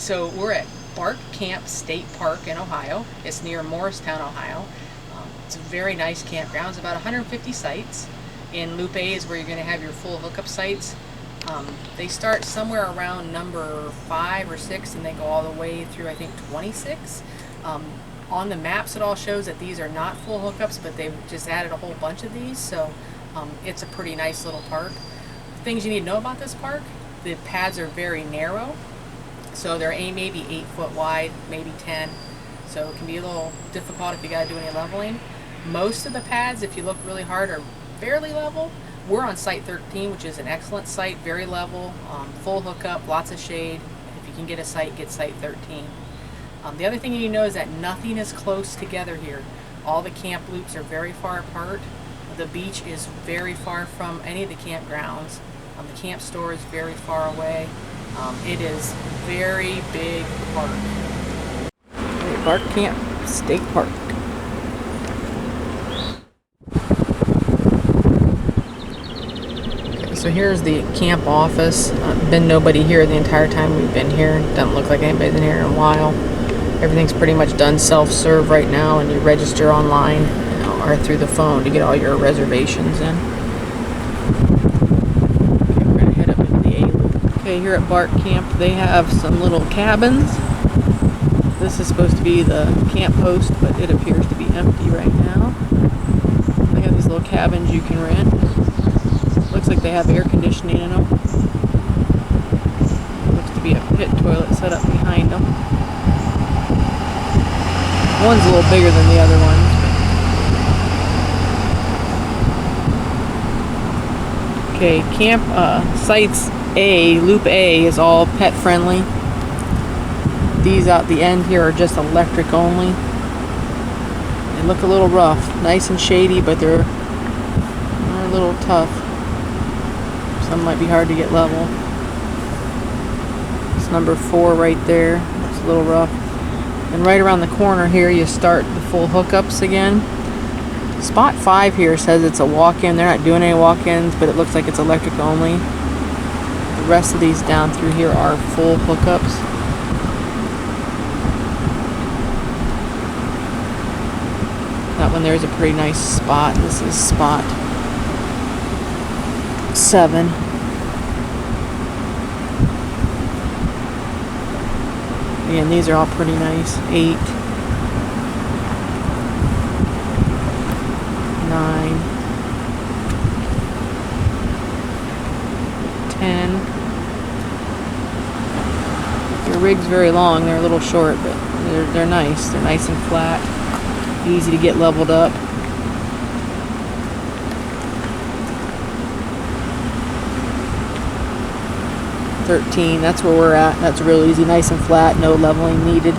So we're at Barkcamp State Park in Ohio. It's near Morristown, Ohio. It's a very nice campground. It's about 150 sites. In Loop A is where you're going to have your full hookup sites. They start somewhere around number 5 or 6 and they go all the way through, I think, 26. On the maps it all shows that these are not full hookups, but they've just added a whole bunch of these, so it's a pretty nice little park. Things you need to know about this park: the pads are very narrow, so they're maybe 8 foot wide, maybe 10, so it can be a little difficult if you got to do any leveling. Most of the pads, if you look really hard, are fairly level. We're on site 13, which is an excellent site, very level, full hookup, lots of shade. If you can get a site, get site 13. The other thing you need to know is that nothing is close together here. All the camp loops are very far apart. The beach is very far from any of the campgrounds. The camp store is very far away. It is very big park. Barkcamp State Park. Okay, so here's the camp office. Been nobody here the entire time we've been here. Doesn't look like anybody's been here in a while. Everything's pretty much done self-serve right now, and you register online or through the phone to get all your reservations in. Okay, we're gonna head up into the A-Loop. Okay, here at Barkcamp, they have some little cabins. This is supposed to be the camp host, but it appears to be empty right now. They have these little cabins you can rent. Looks like they have air conditioning in them. Looks to be a pit toilet set up behind them. One's a little bigger than the other ones. Okay, camp sites A, Loop A, is all pet friendly. These out the end here are just electric only. They look a little rough, nice and shady, but they're a little tough. Some might be hard to get level. It's number 4 right there. Looks a little rough. And right around the corner here, you start the full hookups again. Spot 5 here says it's a walk-in. They're not doing any walk-ins, but it looks like it's electric only. The rest of these down through here are full hookups. That one there is a pretty nice spot. This is spot 7. Again, these are all pretty nice. 8, 9, 10. Your rig's very long. They're a little short, but they're nice. They're nice and flat. Easy to get leveled up. 13, that's where we're at. That's real easy, nice and flat, no leveling needed.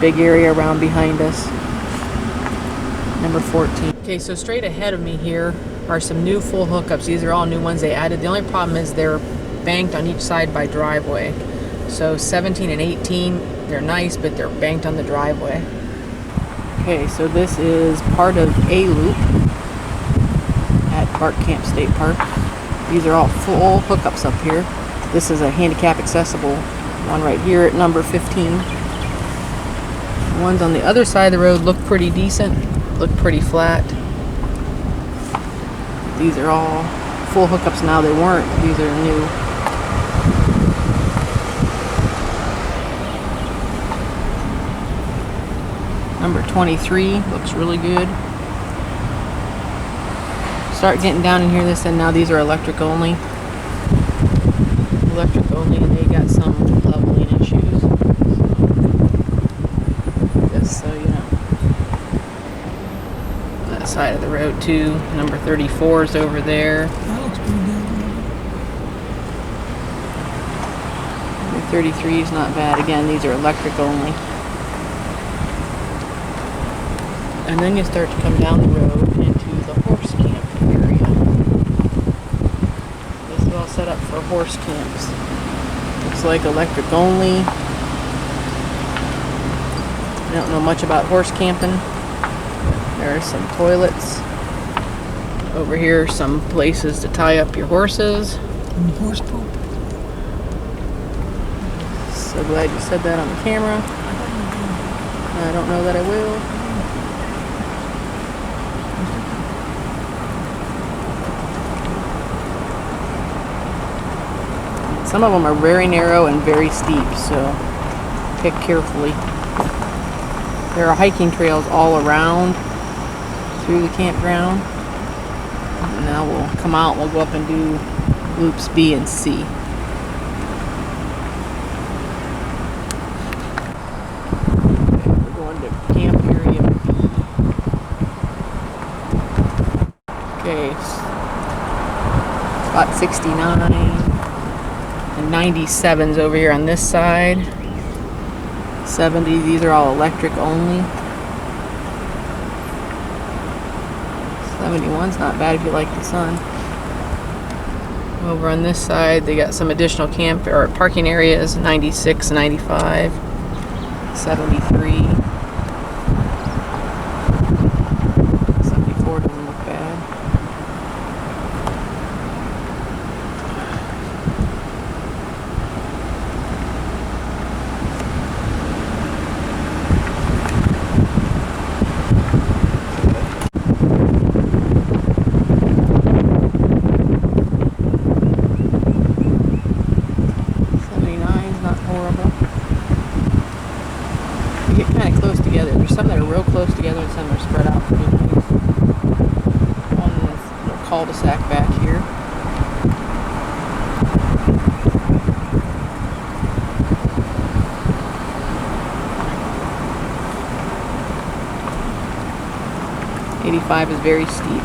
Big area around behind us. Number 14. Okay, so straight ahead of me here are some new full hookups. These are all new ones they added. The only problem is they're banked on each side by driveway. So 17 and 18, they're nice, but they're banked on the driveway. Okay, so this is part of A-Loop at Barkcamp State Park. These are all full hookups up here. This is a handicap accessible one right here at number 15. The ones on the other side of the road look pretty decent, look pretty flat. These are all full hookups now. They weren't. These are new. Number 23 looks really good. Start getting down in here this end now. These are electric only. Electric only, and they got some leveling issues. Just so you know. That side of the road too. Number 34 is over there. That looks pretty good. Number 33 is not bad. Again, these are electric only. And then you start to come down the road into the horse camp area. This is all set up for horse camps. Looks like electric only. I don't know much about horse camping. There are some toilets. Over here, some places to tie up your horses. And horse poop. So glad you said that on the camera. I don't know that I will. Some of them are very narrow and very steep, so pick carefully. There are hiking trails all around through the campground. And now we'll come out and we'll go up and do loops B and C. We're going to camp area B. Okay, spot 69 and 97's over here on this side. 70, these are all electric only. 71's not bad if you like the sun. Over on this side, they got some additional camp or parking areas, 96, 95, 73. 74 doesn't look bad. Some that are real close together and some are spread out pretty nice. One little cul-de-sac back here. '85 is very steep.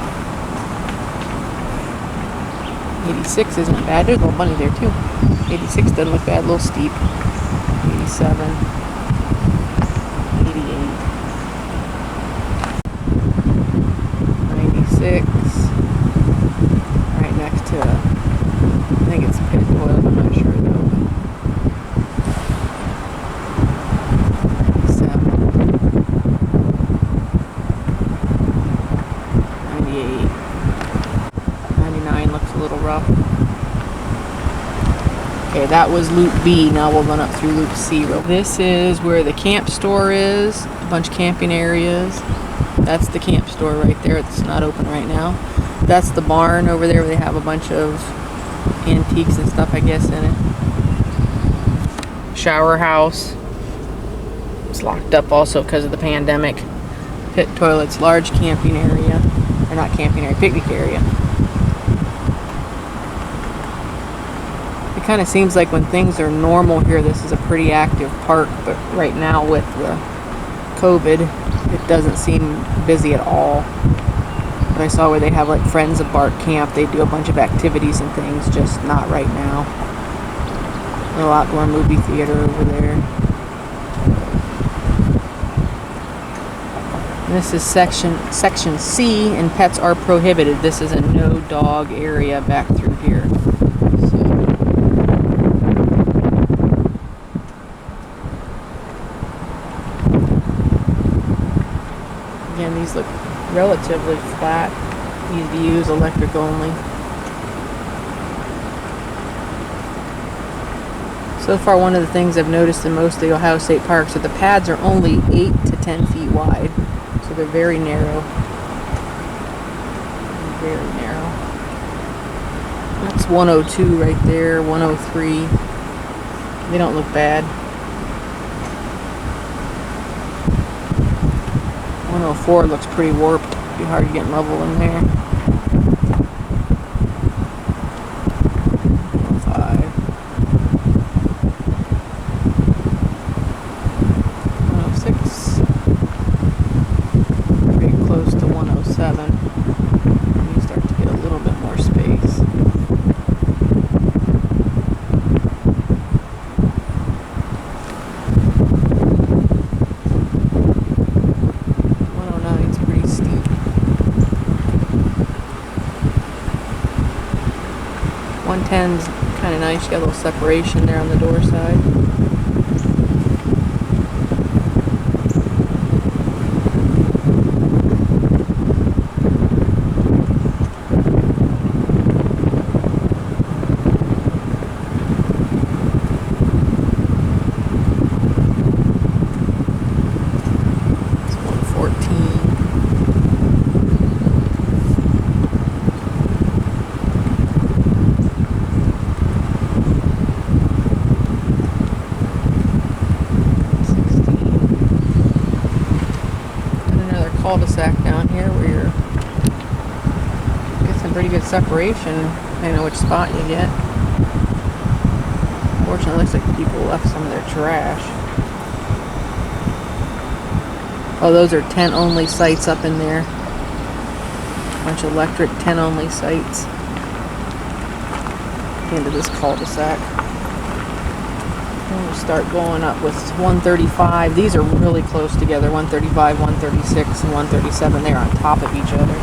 86 isn't bad. There's a little bunny there too. 86 doesn't look bad, a little steep. 87. 6, right next to, I think it's pit toilet, I'm not sure though. 97, 98, 99 looks a little rough. Okay, that was loop B. Now we'll run up through loop C. This is where the camp store is, a bunch of camping areas. That's the camp store right there. It's not open right now. That's the barn over there where they have a bunch of antiques and stuff, I guess, in it. Shower house. It's locked up also because of the pandemic. Pit toilets, large camping area. Or not camping area, picnic area. It kind of seems like when things are normal here, this is a pretty active park, but right now with the COVID, it doesn't seem busy at all. But I saw where they have like Friends of Barkcamp. They do a bunch of activities and things, just not right now. A little outdoor movie theater over there. And this is section C, and pets are prohibited. This is a no dog area back through here. Again, these look relatively flat, easy to use, electric only. So far, one of the things I've noticed in most of the Ohio State parks are the pads are only 8 to 10 feet wide, so they're very narrow. Very narrow. That's 102 right there, 103. They don't look bad. 104 looks pretty warped. It'd be hard to get level in there. 105. 106. Pretty close to 107. You start to get a little bit more space. 110's kind of nice. You got a little separation there on the door side. good separation, depending on which spot you get. Fortunately, it looks like people left some of their trash. Oh, those are tent only sites up in there. Bunch of electric tent only sites. Into this cul-de-sac. We'll start going up with 135. These are really close together. 135, 136, and 137. They're on top of each other.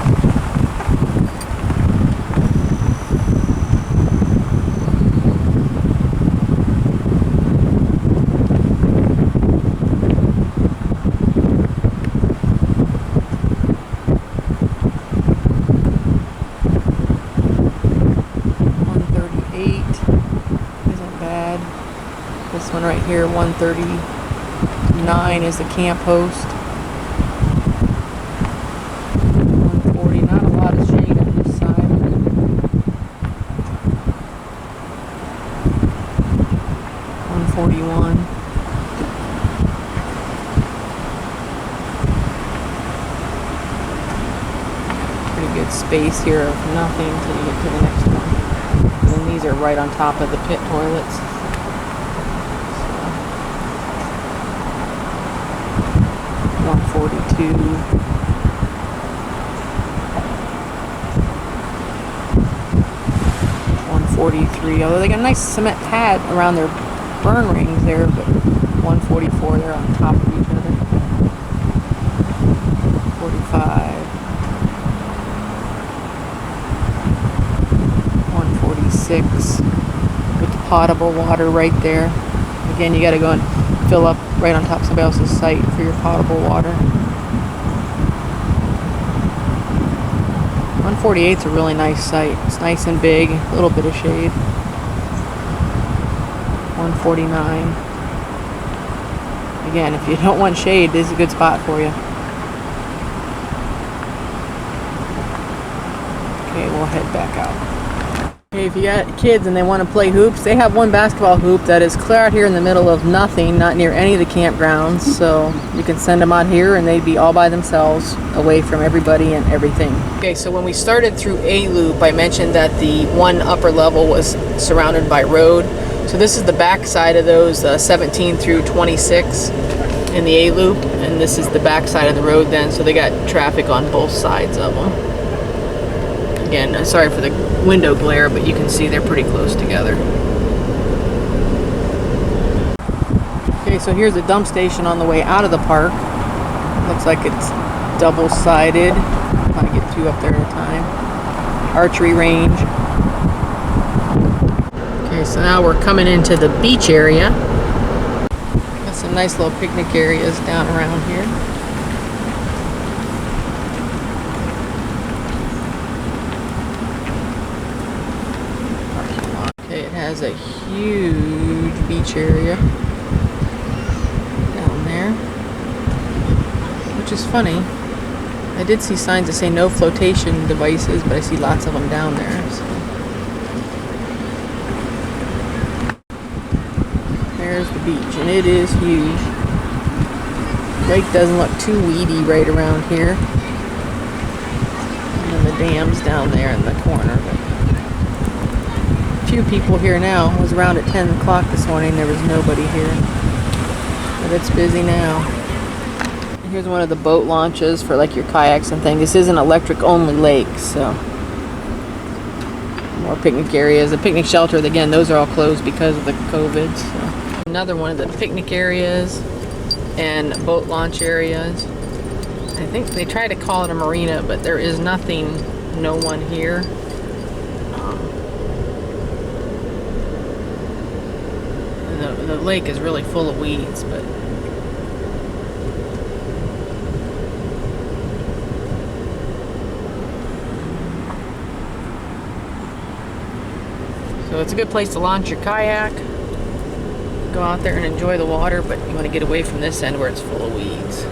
This one right here, 139 is the camp host. 140, not a lot of shade on this side. 141. Pretty good space here of nothing until you get to the next one. And then these are right on top of the pit toilets. 142. 143. Although they got a nice cement pad around their burn rings there, but 144, they're on top of each other. 45. 146. With the potable water right there. Again, you got to go and fill up right on top of somebody else's site for your potable water. 148 is a really nice site. It's nice and big, a little bit of shade. 149. Again, if you don't want shade, this is a good spot for you. Okay, we'll head back out. Okay, if you got kids and they want to play hoops, they have one basketball hoop that is clear out here in the middle of nothing, not near any of the campgrounds, so you can send them out here and they'd be all by themselves, away from everybody and everything. Okay, so when we started through A Loop, I mentioned that the one upper level was surrounded by road. So this is the back side of those 17 through 26 in the A Loop, and this is the back side of the road then, so they got traffic on both sides of them. Again, sorry for the window glare, but you can see they're pretty close together. Okay, so here's a dump station on the way out of the park. Looks like it's double-sided. Might get two up there at a time. Archery range. Okay, so now we're coming into the beach area. Got some nice little picnic areas down around here. It has a huge beach area down there, which is funny. I did see signs that say no flotation devices, but I see lots of them down there. So. There's the beach, and it is huge. Lake doesn't look too weedy right around here. And then the dam's down there in the corner. Few people here now. It was around at 10 o'clock this morning. There was nobody here, but it's busy now. And here's one of the boat launches for like your kayaks and things. This is an electric only lake, so more picnic areas. The picnic shelter, again, those are all closed because of the COVID. So. Another one of the picnic areas and boat launch areas. I think they try to call it a marina, but there is nothing, no one here. The lake is really full of weeds, but so it's a good place to launch your kayak, go out there and enjoy the water, but you want to get away from this end where it's full of weeds.